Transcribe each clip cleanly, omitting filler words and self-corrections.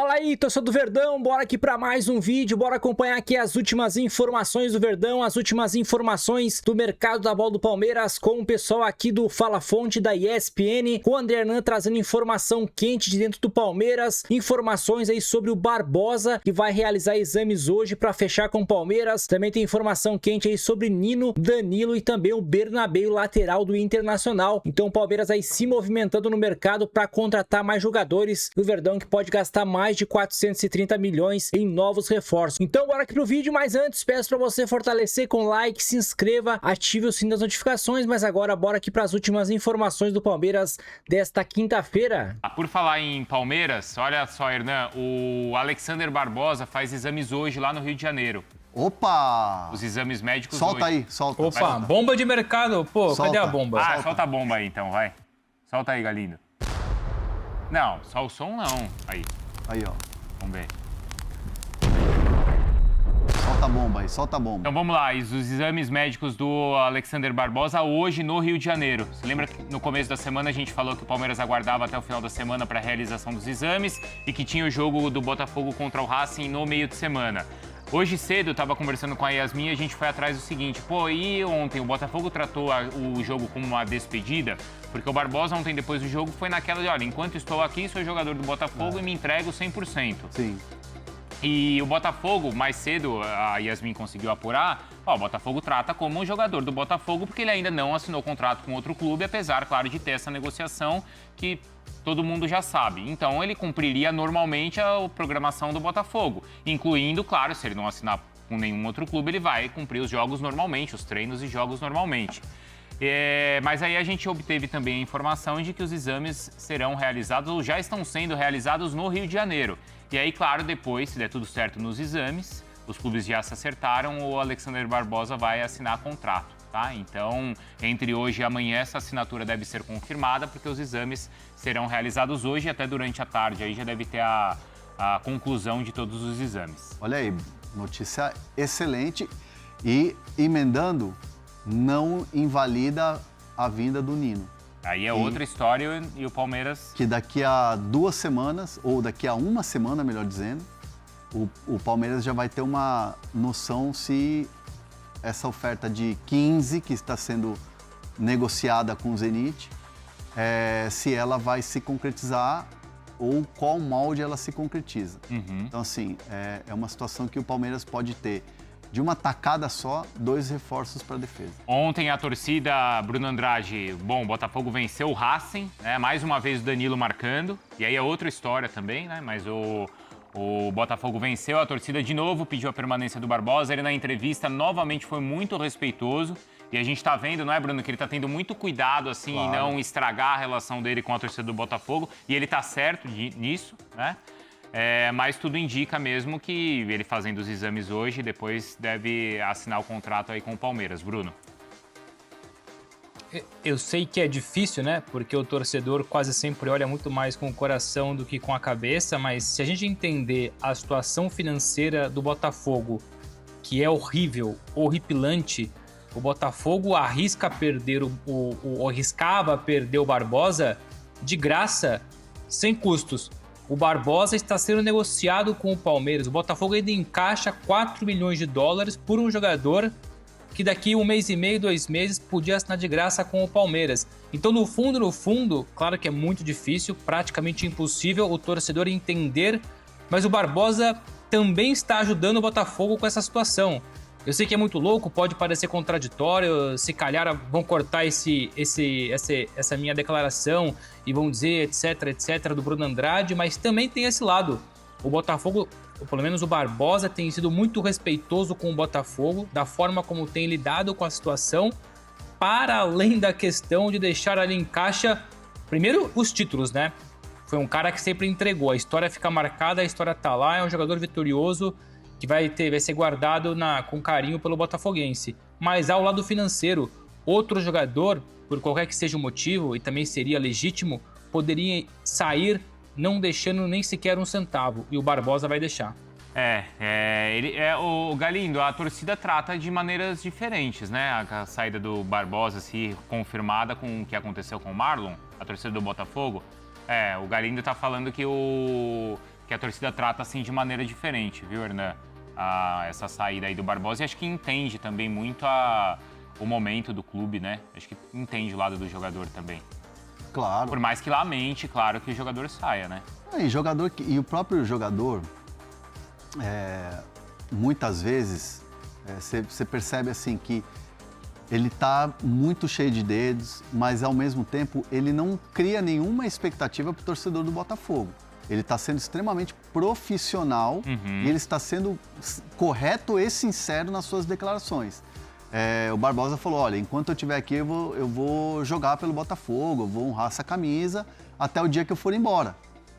Fala aí, torcedor do Verdão, bora aqui para mais um vídeo, bora acompanhar aqui as últimas informações do Verdão, as últimas informações do mercado da bola do Palmeiras com o pessoal aqui do Fala Fonte da ESPN, com o André Hernan trazendo informação quente de dentro do Palmeiras, informações aí sobre o Barbosa, que vai realizar exames hoje para fechar com o Palmeiras, também tem informação quente aí sobre Nino, Danilo e também o Bernabéu, lateral do Internacional. Então o Palmeiras aí se movimentando no mercado para contratar mais jogadores do Verdão, que pode gastar mais de 430 milhões em novos reforços. Então bora aqui pro vídeo, mas antes peço para você fortalecer com like, se inscreva, ative o sininho das notificações, mas agora bora aqui para as últimas informações do Palmeiras desta quinta-feira. Por falar em Palmeiras, olha só, Hernan, o Alexander Barbosa faz exames hoje lá no Rio de Janeiro. Opa! Os exames médicos solta hoje. Aí, solta. Opa, bomba de mercado. Pô, solta. Cadê a bomba? Solta a bomba aí então, vai. Solta aí, Galindo. Não, só o som não. Aí, ó. Vamos ver. Solta a bomba aí, solta a bomba. Então vamos lá, os exames médicos do Alexander Barbosa hoje no Rio de Janeiro. Você lembra que no começo da semana a gente falou que o Palmeiras aguardava até o final da semana para a realização dos exames e que tinha o jogo do Botafogo contra o Racing no meio de semana. Hoje cedo, eu estava conversando com a Yasmin e a gente foi atrás do seguinte, e ontem o Botafogo tratou o jogo como uma despedida, porque o Barbosa ontem depois do jogo foi naquela de, olha, enquanto estou aqui, sou jogador do Botafogo e me entrego 100%. Sim. E o Botafogo, mais cedo, a Yasmin conseguiu apurar, o Botafogo trata como um jogador do Botafogo, porque ele ainda não assinou contrato com outro clube, apesar, claro, de ter essa negociação que todo mundo já sabe. Então, ele cumpriria normalmente a programação do Botafogo, incluindo, claro, se ele não assinar com nenhum outro clube, ele vai cumprir os jogos normalmente, os treinos e jogos normalmente. Mas aí a gente obteve também a informação de que os exames serão realizados ou já estão sendo realizados no Rio de Janeiro. E aí, claro, depois, se der tudo certo nos exames, os clubes já se acertaram, o Alexander Barbosa vai assinar contrato, tá? Então, entre hoje e amanhã, essa assinatura deve ser confirmada, porque os exames serão realizados hoje e até durante a tarde. Aí já deve ter a conclusão de todos os exames. Olha aí, notícia excelente. E, emendando, não invalida a vinda do Nino. Aí é outra história e o Palmeiras... Que daqui a 2 semanas, ou daqui a 1 semana, melhor dizendo, o Palmeiras já vai ter uma noção se essa oferta de 15, que está sendo negociada com o Zenit, se ela vai se concretizar ou qual molde ela se concretiza. Então, assim, é uma situação que o Palmeiras pode ter de uma tacada só, 2 reforços para a defesa. Ontem a torcida, Bruno Andrade, o Botafogo venceu o Racing, né? Mais uma vez o Danilo marcando, e aí é outra história também, né? Mas o Botafogo venceu, a torcida de novo pediu a permanência do Barbosa, ele na entrevista novamente foi muito respeitoso, e a gente está vendo, não é, Bruno, que ele está tendo muito cuidado, assim, claro, em não estragar a relação dele com a torcida do Botafogo, e ele está certo nisso, né? Mas tudo indica mesmo que ele fazendo os exames hoje, depois deve assinar o contrato aí com o Palmeiras. Bruno. Eu sei que é difícil, né? Porque o torcedor quase sempre olha muito mais com o coração do que com a cabeça, mas se a gente entender a situação financeira do Botafogo, que é horrível, horripilante, o Botafogo arriscava perder o Barbosa de graça, sem custos. O Barbosa está sendo negociado com o Palmeiras. O Botafogo ainda encaixa 4 milhões de dólares por um jogador que daqui 1 mês e meio, 2 meses, podia assinar de graça com o Palmeiras. Então, no fundo, claro que é muito difícil, praticamente impossível o torcedor entender, mas o Barbosa também está ajudando o Botafogo com essa situação. Eu sei que é muito louco, pode parecer contraditório, se calhar vão cortar essa minha declaração e vão dizer etc, do Bruno Andrade, mas também tem esse lado. O Botafogo, ou pelo menos o Barbosa, tem sido muito respeitoso com o Botafogo, da forma como tem lidado com a situação, para além da questão de deixar ali em caixa, primeiro, os títulos, né? Foi um cara que sempre entregou, a história fica marcada, a história tá lá, é um jogador vitorioso, que vai ser guardado com carinho pelo botafoguense. Mas ao lado financeiro, outro jogador, por qualquer que seja o motivo, e também seria legítimo, poderia sair não deixando nem sequer um centavo, e o Barbosa vai deixar. O Galindo, a torcida trata de maneiras diferentes, né? A saída do Barbosa, se confirmada com o que aconteceu com o Marlon, a torcida do Botafogo. O Galindo tá falando que que a torcida trata assim de maneira diferente, viu, Hernan? Essa saída aí do Barbosa, e acho que entende também muito o momento do clube, né? Acho que entende o lado do jogador também. Claro. Por mais que lamente, claro, que o jogador saia, né? E o próprio jogador, muitas vezes, você percebe assim que ele está muito cheio de dedos, mas ao mesmo tempo ele não cria nenhuma expectativa para o torcedor do Botafogo. Ele está sendo extremamente profissional e ele está sendo correto e sincero nas suas declarações. O Barbosa falou, olha, enquanto eu estiver aqui eu vou jogar pelo Botafogo, eu vou honrar essa camisa até o dia que eu for embora.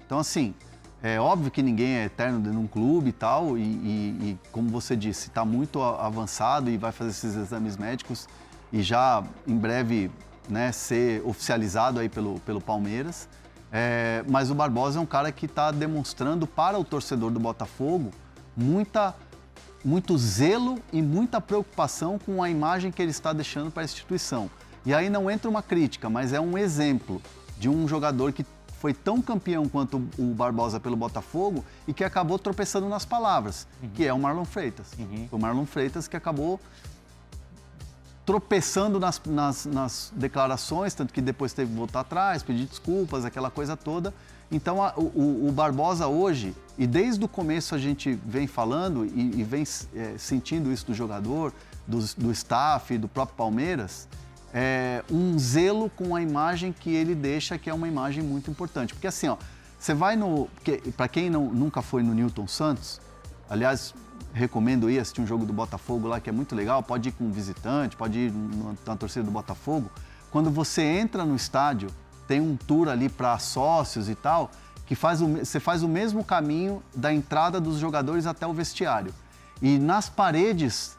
Então, assim, é óbvio que ninguém é eterno dentro de um clube e tal, e como você disse, está muito avançado e vai fazer esses exames médicos e já em breve, né, ser oficializado aí pelo Palmeiras. Mas o Barbosa é um cara que está demonstrando para o torcedor do Botafogo muito zelo e muita preocupação com a imagem que ele está deixando para a instituição. E aí não entra uma crítica, mas é um exemplo de um jogador que foi tão campeão quanto o Barbosa pelo Botafogo e que acabou tropeçando nas palavras, que é o Marlon Freitas. O Marlon Freitas que acabou tropeçando nas declarações, tanto que depois teve que voltar atrás, pedir desculpas, aquela coisa toda. Então, o Barbosa hoje, e desde o começo a gente vem falando e vem sentindo isso do jogador, do staff, do próprio Palmeiras, um zelo com a imagem que ele deixa, que é uma imagem muito importante. Porque assim, ó, você vai para quem nunca foi no Newton Santos, aliás, recomendo ir assistir um jogo do Botafogo lá, que é muito legal, pode ir com um visitante, pode ir na torcida do Botafogo. Quando você entra no estádio, tem um tour ali para sócios e tal, que você faz o mesmo caminho da entrada dos jogadores até o vestiário. E nas paredes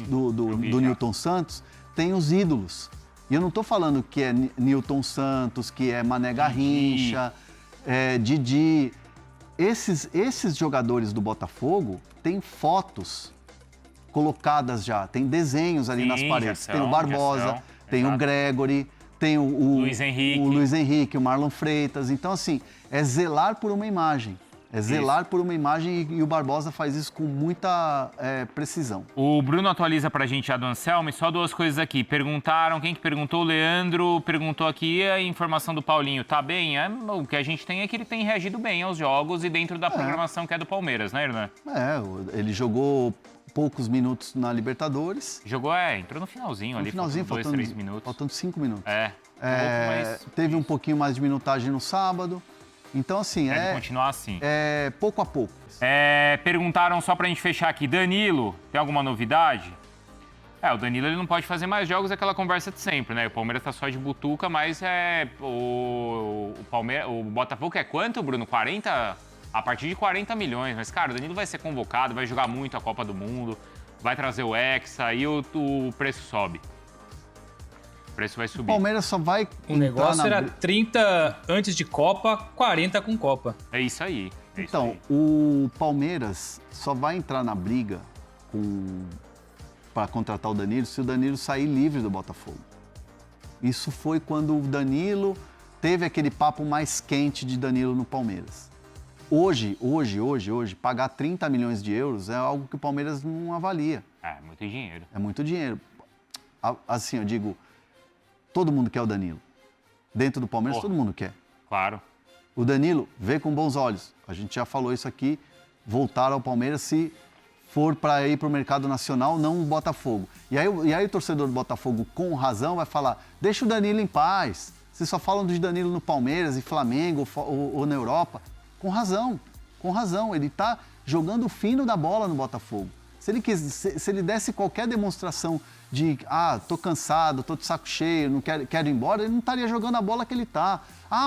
do Newton Santos, tem os ídolos. E eu não estou falando que é Newton Santos, que é Mané Garrincha, Didi. Esses jogadores do Botafogo têm fotos colocadas já, tem desenhos ali nas paredes. Tem o Barbosa, tem o Gregory, tem o Luiz Henrique, o Marlon Freitas. Então, assim, é zelar por uma imagem. E o Barbosa faz isso com muita precisão. O Bruno atualiza pra gente a do Anselmo, e só duas coisas aqui. Perguntaram, quem que perguntou? O Leandro perguntou aqui a informação do Paulinho. Tá bem? O que a gente tem é que ele tem reagido bem aos jogos e dentro da programação que é do Palmeiras, né, Hernan? Ele jogou poucos minutos na Libertadores. Entrou no finalzinho ali, faltando 2, 3 minutos. Faltando 5 minutos. Mas... Teve um pouquinho mais de minutagem no sábado. Então, assim, deve continuar assim. Pouco a pouco. Perguntaram só pra gente fechar aqui, Danilo, tem alguma novidade? O Danilo ele não pode fazer mais jogos, é aquela conversa de sempre, né? O Palmeiras tá só de butuca, mas o Botafogo quer quanto, Bruno? 40? A partir de 40 milhões. Mas, cara, o Danilo vai ser convocado, vai jogar muito a Copa do Mundo, vai trazer o Hexa e o preço sobe. O preço vai subir. O Palmeiras só vai... O negócio era 30 antes de Copa, 40 com Copa. É isso aí. O Palmeiras só vai entrar na briga para contratar o Danilo se o Danilo sair livre do Botafogo. Isso foi quando o Danilo teve aquele papo mais quente de Danilo no Palmeiras. Hoje, pagar 30 milhões de euros é algo que o Palmeiras não avalia. É muito dinheiro. É muito dinheiro. Assim, eu digo... Todo mundo quer o Danilo. Dentro do Palmeiras, todo mundo quer. Claro. O Danilo vê com bons olhos. A gente já falou isso aqui. Voltar ao Palmeiras se for para ir para o mercado nacional, não o Botafogo. E aí o torcedor do Botafogo, com razão, vai falar: deixa o Danilo em paz. Vocês só falam de Danilo no Palmeiras, e Flamengo ou na Europa. Com razão. Ele está jogando o fino da bola no Botafogo. Se ele desse qualquer demonstração de tô cansado, tô de saco cheio, não quero ir embora, ele não estaria jogando a bola que ele tá.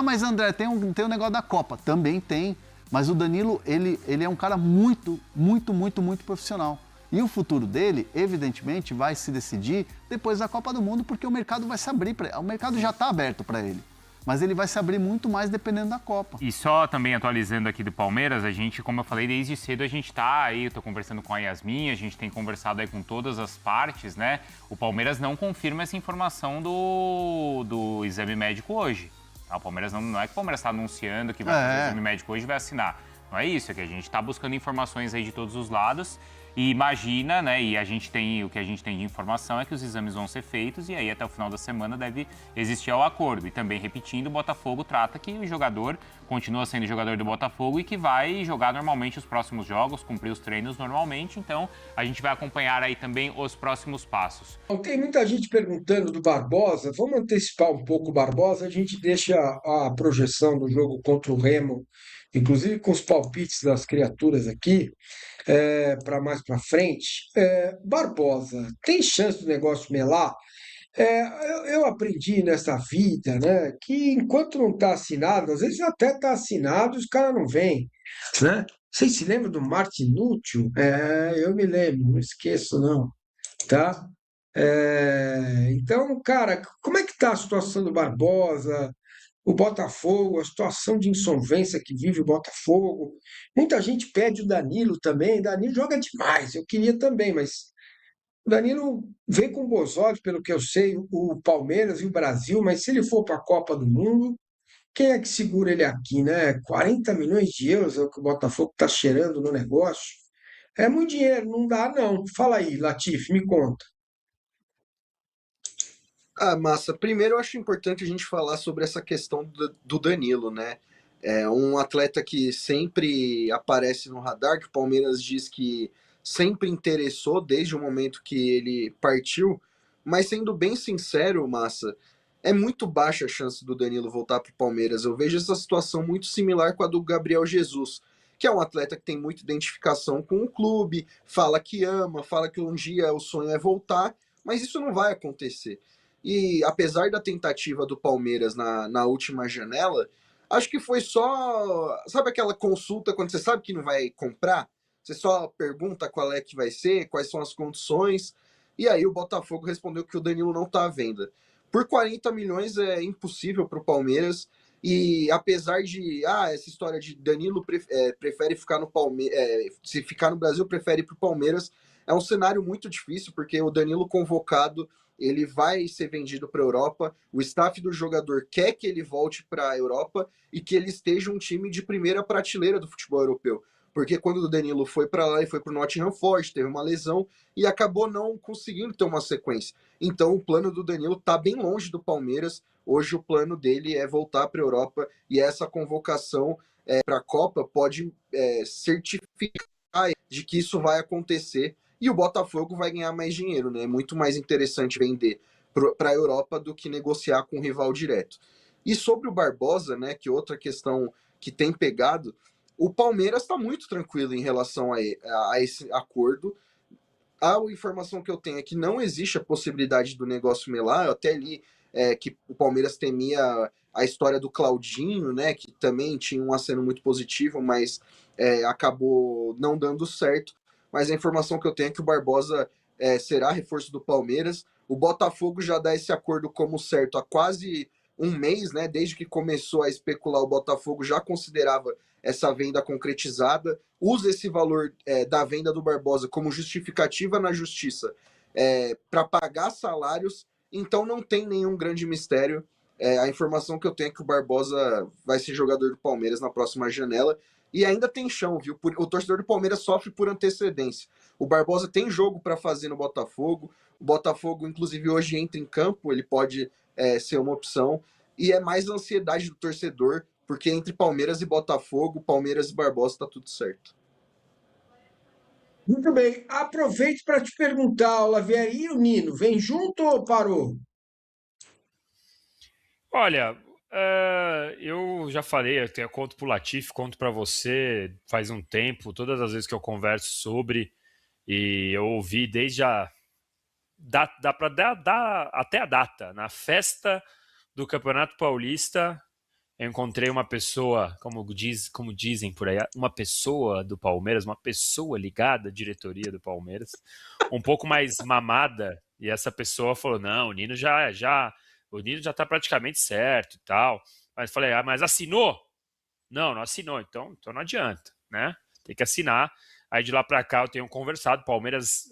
Mas André, tem um negócio da Copa. Também tem. Mas o Danilo, ele é um cara muito, muito, muito, muito profissional. E o futuro dele, evidentemente, vai se decidir depois da Copa do Mundo, porque o mercado vai se abrir para ele. O mercado já está aberto para ele. Mas ele vai se abrir muito mais dependendo da Copa. E só também atualizando aqui do Palmeiras, a gente, como eu falei, desde cedo a gente tá aí, eu tô conversando com a Yasmin, a gente tem conversado aí com todas as partes, né? O Palmeiras não confirma essa informação do exame médico hoje. O Palmeiras não é que o Palmeiras está anunciando que vai fazer o exame médico hoje e vai assinar. Não é isso, é que a gente está buscando informações aí de todos os lados e imagina, né, e o que a gente tem de informação é que os exames vão ser feitos e aí até o final da semana deve existir o acordo. E também repetindo, o Botafogo trata que o jogador continua sendo jogador do Botafogo e que vai jogar normalmente os próximos jogos, cumprir os treinos normalmente, então a gente vai acompanhar aí também os próximos passos. Tem muita gente perguntando do Barbosa. Vamos antecipar um pouco o Barbosa. A gente deixa a projeção do jogo contra o Remo, inclusive com os palpites das criaturas aqui, para mais para frente. Barbosa, tem chance do negócio melar? Eu aprendi nessa vida, né, que enquanto não está assinado, às vezes até está assinado e os caras não vêm, né? Vocês se lembram do Martinútil? Eu me lembro, não esqueço não, tá? Então, cara, como é que está a situação do Barbosa, o Botafogo, a situação de insolvência que vive o Botafogo? Muita gente pede o Danilo também. Danilo joga demais, eu queria também, mas o Danilo vem com bons olhos, pelo que eu sei, o Palmeiras e o Brasil, mas se ele for para a Copa do Mundo, quem é que segura ele aqui, né? 40 milhões de euros é o que o Botafogo está cheirando no negócio. É muito dinheiro, não dá não. Fala aí, Latif, me conta. Ah, Massa, primeiro eu acho importante a gente falar sobre essa questão do Danilo, né? É um atleta que sempre aparece no radar, que o Palmeiras diz que sempre interessou desde o momento que ele partiu, mas sendo bem sincero, Massa, é muito baixa a chance do Danilo voltar para o Palmeiras. Eu vejo essa situação muito similar com a do Gabriel Jesus, que é um atleta que tem muita identificação com o clube, fala que ama, fala que um dia o sonho é voltar, mas isso não vai acontecer. E apesar da tentativa do Palmeiras na última janela, acho que foi só. Sabe aquela consulta quando você sabe que não vai comprar? Você só pergunta qual é que vai ser, quais são as condições. E aí o Botafogo respondeu que o Danilo não está à venda. Por 40 milhões é impossível para o Palmeiras. E apesar de essa história de Danilo prefere ficar no Palmeiras, se ficar no Brasil, prefere ir para o Palmeiras, é um cenário muito difícil, porque o Danilo convocado ele vai ser vendido para a Europa, o staff do jogador quer que ele volte para a Europa e que ele esteja um time de primeira prateleira do futebol europeu. Porque quando o Danilo foi para lá, ele foi para o Nottingham Forest, teve uma lesão e acabou não conseguindo ter uma sequência. Então o plano do Danilo está bem longe do Palmeiras. Hoje o plano dele é voltar para a Europa e essa convocação para a Copa pode certificar de que isso vai acontecer. E o Botafogo vai ganhar mais dinheiro, né? É muito mais interessante vender para a Europa do que negociar com um rival direto. E sobre o Barbosa, né? Que outra questão que tem pegado, o Palmeiras está muito tranquilo em relação a esse acordo. A informação que eu tenho é que não existe a possibilidade do negócio melar. Eu até li que o Palmeiras temia a história do Claudinho, né? Que também tinha um aceno muito positivo, mas acabou não dando certo. Mas a informação que eu tenho é que o Barbosa será reforço do Palmeiras. O Botafogo já dá esse acordo como certo há quase um mês, né? Desde que começou a especular, o Botafogo já considerava essa venda concretizada, usa esse valor da venda do Barbosa como justificativa na justiça para pagar salários, então não tem nenhum grande mistério. A informação que eu tenho é que o Barbosa vai ser jogador do Palmeiras na próxima janela. E ainda tem chão, viu? O torcedor do Palmeiras sofre por antecedência. O Barbosa tem jogo para fazer no Botafogo. O Botafogo, inclusive, hoje entra em campo, ele pode ser uma opção. E é mais a ansiedade do torcedor, porque entre Palmeiras e Botafogo, Palmeiras e Barbosa, tá tudo certo. Muito bem. Aproveito para te perguntar, Olavier, e o Nino, vem junto ou parou? Olha, eu já falei, eu tenho conto pro Latif, conto para você faz um tempo, todas as vezes que eu converso sobre, e eu ouvi desde dá para dar até a data. Na festa do Campeonato Paulista, eu encontrei uma pessoa, como dizem por aí, uma pessoa do Palmeiras, uma pessoa ligada à diretoria do Palmeiras, um pouco mais mamada, e essa pessoa falou, não, o Nino já está praticamente certo e tal. Mas falei, mas assinou? Não assinou, então não adianta, né? Tem que assinar. Aí de lá para cá eu tenho conversado, o Palmeiras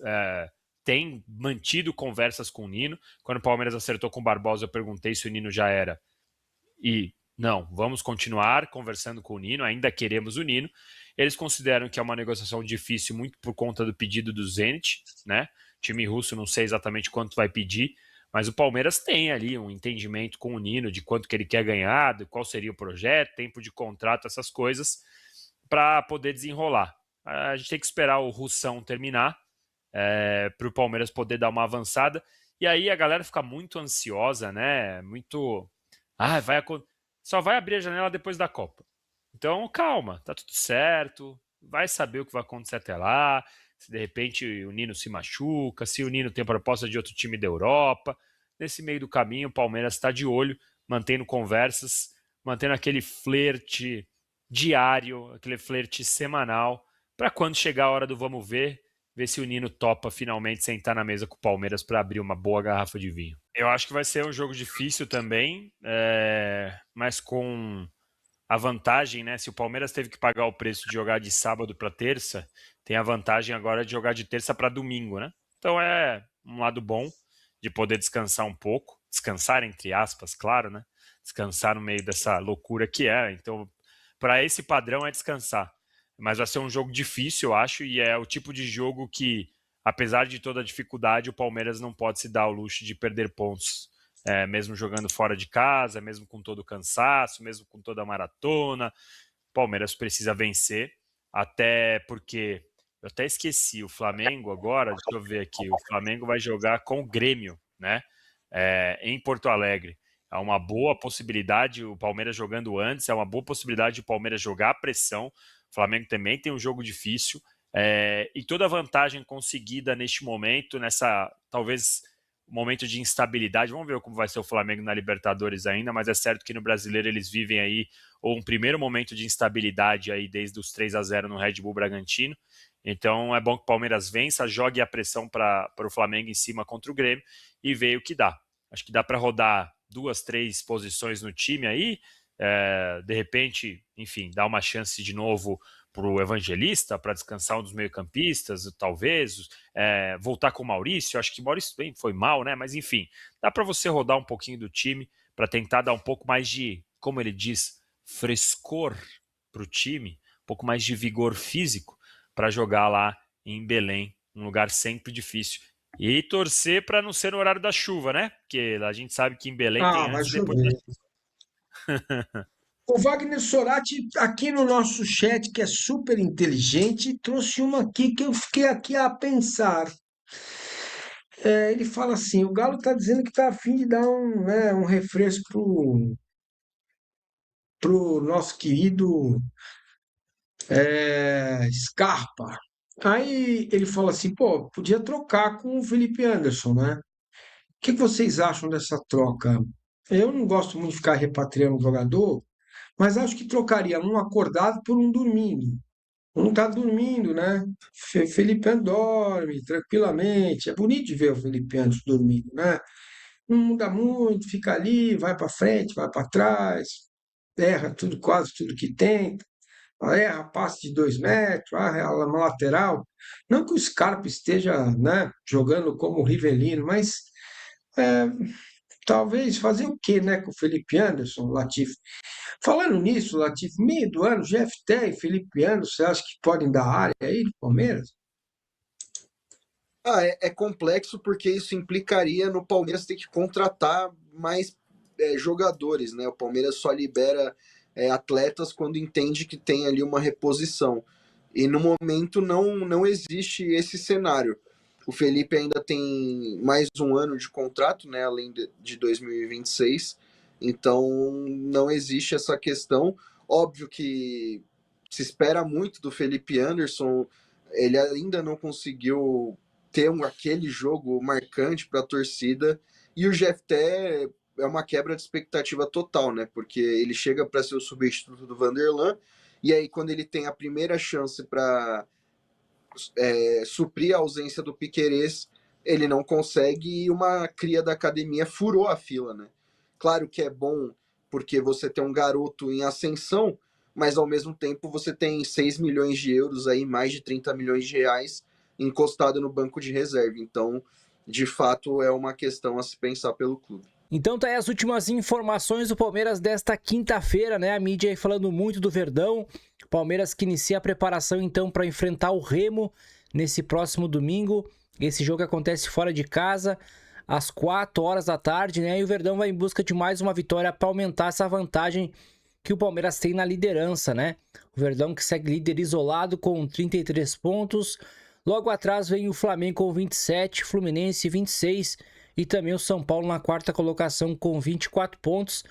tem mantido conversas com o Nino. Quando o Palmeiras acertou com o Barbosa, eu perguntei se o Nino já era. E não, vamos continuar conversando com o Nino, ainda queremos o Nino. Eles consideram que é uma negociação difícil muito por conta do pedido do Zenit, né? O time russo não sei exatamente quanto vai pedir, mas o Palmeiras tem ali um entendimento com o Nino de quanto que ele quer ganhar, de qual seria o projeto, tempo de contrato, essas coisas, para poder desenrolar. A gente tem que esperar o Russão terminar, para o Palmeiras poder dar uma avançada. E aí a galera fica muito ansiosa, né? Muito. Só vai abrir a janela depois da Copa. Então, calma, tá tudo certo. Vai saber o que vai acontecer até lá. Se de repente o Nino se machuca, se o Nino tem proposta de outro time da Europa. Nesse meio do caminho, o Palmeiras está de olho, mantendo conversas, mantendo aquele flerte diário, aquele flerte semanal, para quando chegar a hora do vamos ver se o Nino topa finalmente sentar na mesa com o Palmeiras para abrir uma boa garrafa de vinho. Eu acho que vai ser um jogo difícil também, mas com a vantagem, né? Se o Palmeiras teve que pagar o preço de jogar de sábado para terça, tem a vantagem agora de jogar de terça para domingo, né? Então é um lado bom de poder descansar um pouco, descansar entre aspas, claro, né? Descansar no meio dessa loucura que é. Então, para esse padrão é descansar. Mas vai ser um jogo difícil, eu acho, e é o tipo de jogo que, apesar de toda a dificuldade, o Palmeiras não pode se dar ao luxo de perder pontos, mesmo jogando fora de casa, mesmo com todo o cansaço, mesmo com toda a maratona. O Palmeiras precisa vencer, até porque, eu até esqueci, o Flamengo agora, deixa eu ver aqui, o Flamengo vai jogar com o Grêmio, né, em Porto Alegre. É uma boa possibilidade, o Palmeiras jogando antes, é uma boa possibilidade o Palmeiras jogar a pressão. O Flamengo também tem um jogo difícil, e toda a vantagem conseguida neste momento, nessa, talvez, momento de instabilidade, vamos ver como vai ser o Flamengo na Libertadores ainda, mas é certo que no Brasileiro eles vivem aí um primeiro momento de instabilidade aí desde os 3-0 no Red Bull Bragantino. Então é bom que o Palmeiras vença, jogue a pressão para o Flamengo em cima contra o Grêmio e veja o que dá. Acho que dá para rodar 2, 3 posições no time aí, de repente, enfim, dar uma chance de novo para o Evangelista, para descansar um dos meio-campistas, talvez, voltar com o Maurício. Acho que o Maurício bem foi mal, né? Mas enfim, dá para você rodar um pouquinho do time para tentar dar um pouco mais de, como ele diz, frescor para o time, um pouco mais de vigor físico para jogar lá em Belém, um lugar sempre difícil. E torcer para não ser no horário da chuva, né? Porque a gente sabe que em Belém tem vai antes e depois chover. da chuva. O Wagner Sorati, aqui no nosso chat, que é super inteligente, trouxe uma aqui que eu fiquei aqui a pensar. Ele fala assim: o Galo está dizendo que está a fim de dar um refresco pro nosso querido Scarpa. Aí ele fala assim: pô, podia trocar com o Felipe Anderson, né? O que vocês acham dessa troca? Eu não gosto muito de ficar repatriando o jogador, mas acho que trocaria um acordado por um dormindo. Um tá dormindo, né? Felipe Anderson dorme tranquilamente. É bonito de ver o Felipe Anderson dormindo, né? Não muda muito, fica ali, vai para frente, vai para trás, erra tudo, quase tudo que tenta, erra passe de 2 metros, erra uma lateral. Não que o Scarpa esteja, né, jogando como o Rivelino, mas é, talvez fazer o quê, né, com o Felipe Anderson, Latifi? Falando nisso, Latifi, meio do ano, GFT e Felipe Anderson, você acha que podem dar área aí do Palmeiras? É complexo porque isso implicaria no Palmeiras ter que contratar mais jogadores, né? O Palmeiras só libera atletas quando entende que tem ali uma reposição. E no momento não existe esse cenário. O Felipe ainda tem mais um ano de contrato, né? Além de 2026. Então não existe essa questão. Óbvio que se espera muito do Felipe Anderson. Ele ainda não conseguiu ter aquele jogo marcante para a torcida, e o GFT é uma quebra de expectativa total, né? Porque ele chega para ser o substituto do Vanderlan, e aí quando ele tem a primeira chance para suprir a ausência do Piquerez, ele não consegue, e uma cria da academia furou a fila, né? Claro que é bom porque você tem um garoto em ascensão, mas ao mesmo tempo você tem 6 milhões de euros aí, mais de 30 milhões de reais encostado no banco de reserva. Então, de fato, é uma questão a se pensar pelo clube. Então tá aí as últimas informações do Palmeiras desta quinta-feira, né? A mídia aí falando muito do Verdão. Palmeiras que inicia a preparação então para enfrentar o Remo nesse próximo domingo. Esse jogo acontece fora de casa, às 4 horas da tarde, né? E o Verdão vai em busca de mais uma vitória para aumentar essa vantagem que o Palmeiras tem na liderança, né? O Verdão que segue líder isolado com 33 pontos. Logo atrás vem o Flamengo com 27, Fluminense 26 e também o São Paulo na quarta colocação com 24 pontos.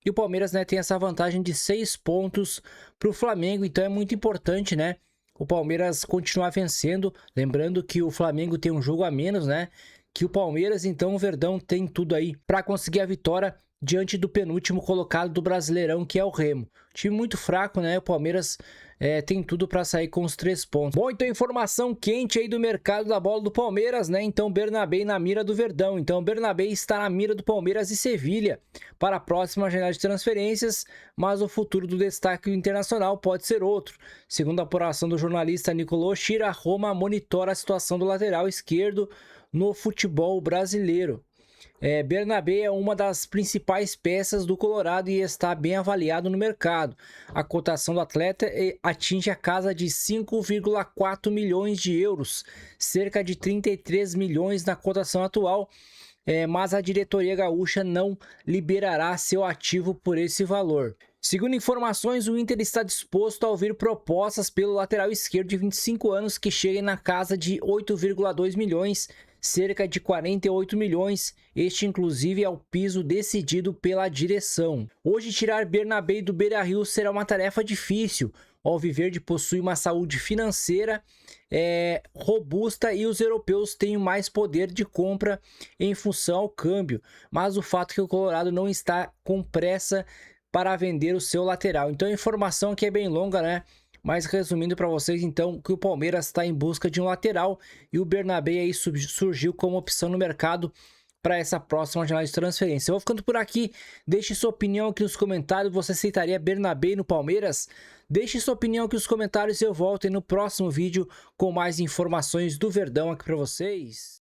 E o Palmeiras, né, tem essa vantagem de 6 pontos para o Flamengo, então é muito importante, né? O Palmeiras continuar vencendo, lembrando que o Flamengo tem um jogo a menos, né? Que o Palmeiras, então o Verdão tem tudo aí para conseguir a vitória diante do penúltimo colocado do Brasileirão, que é o Remo. Time muito fraco, né? O Palmeiras tem tudo para sair com os 3 pontos. Bom, então informação quente aí do mercado da bola do Palmeiras, né? Então Bernabé na mira do Verdão. Então Bernabé está na mira do Palmeiras e Sevilha para a próxima janela de transferências, mas o futuro do destaque internacional pode ser outro. Segundo a apuração do jornalista Nicolò Schira, a Roma monitora a situação do lateral esquerdo no futebol brasileiro. Bernabé é uma das principais peças do Colorado e está bem avaliado no mercado. A cotação do atleta atinge a casa de 5,4 milhões de euros, cerca de 33 milhões na cotação atual, mas a diretoria gaúcha não liberará seu ativo por esse valor. Segundo informações, o Inter está disposto a ouvir propostas pelo lateral esquerdo de 25 anos que cheguem na casa de 8,2 milhões, cerca de 48 milhões, este inclusive é o piso decidido pela direção. Hoje tirar Bernabé do Beira-Rio será uma tarefa difícil. O Alviverde possui uma saúde financeira robusta e os europeus têm mais poder de compra em função ao câmbio, mas o fato é que o Colorado não está com pressa para vender o seu lateral. Então a informação aqui é bem longa, né? Mas resumindo para vocês, então, que o Palmeiras está em busca de um lateral e o Bernabé aí surgiu como opção no mercado para essa próxima janela de transferência. Eu vou ficando por aqui. Deixe sua opinião aqui nos comentários. Você aceitaria Bernabé no Palmeiras? Deixe sua opinião aqui nos comentários e eu volto aí no próximo vídeo com mais informações do Verdão aqui para vocês.